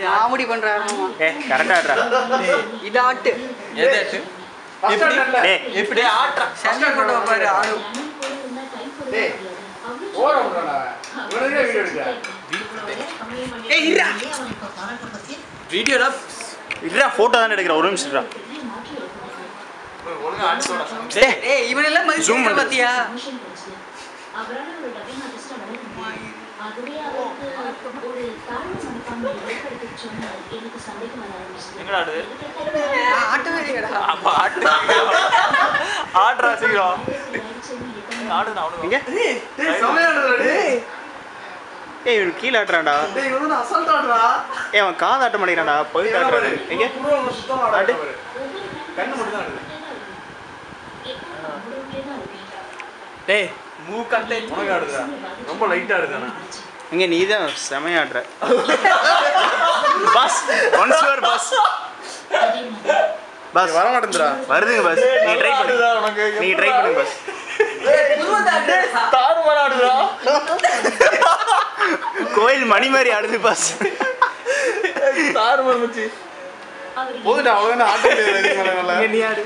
Comedy பண்றாரு. கரெக்டா ஆடுறா. இது ஆட்டு. எது ஆட்டு? எப்படி ஆட்றா? சண்டை போட்டு பாரு ஆடு. டேய் ஓர ஓடுறடா. இவனே வீடியோ எடுக்கற. ஏய் இருடா. வீடியோடா இல்ல போட்டோ தான் எடுக்கற. ஒரு நிமிஷம்டா. ஒழுங்கா ஆட்டு போடா. ஏய் இவன் எல்லாம் Zoom மதிச்சு பண்ணு. பாத்தியா? எங்கடா ஆடுது? ஆட்டவே இல்லடா. அப்ப ஆட்டு. ஆட்றா சீக்கிரம். ஆடுனா அவனுக்கு. இங்க டேய் சமையாடுடா டேய். ஏய் இவன் கீழ ஆடுறான்டா. டேய் இவன் அசால்ட் ஆடுறா. ஏய் அவன் காது ஆட்ட மாட்டேங்கிறான்டா. போய் ஆடுறாரு. எங்க புரோ சுத்தமா ஆடு. கண்ணு மட்டும் தான் ஆடுது. டேய் மூக்கட்டை உனக்கு ஆடுதா? ரொம்ப லைட்டா ஆடுதானா? இங்க நீ தான் செமையா ஆடுற. Boss once your boss. Boss வர மாட்டேங்கடா. வருதுங்க பாஸ். நீ ட்ரை பண்ணு. உனக்கு. நீ ட்ரை பண்ணுங்க பாஸ். தாறுமாறா ஆடுறா. கோயில் மணி மாதிரி ஆடுது பாஸ். தாறுமாறா மச்சி. போதுடா அவ்வளவுதான் ஆட்ட முடியாது இதுக்கு மேல. நீ ஆடு.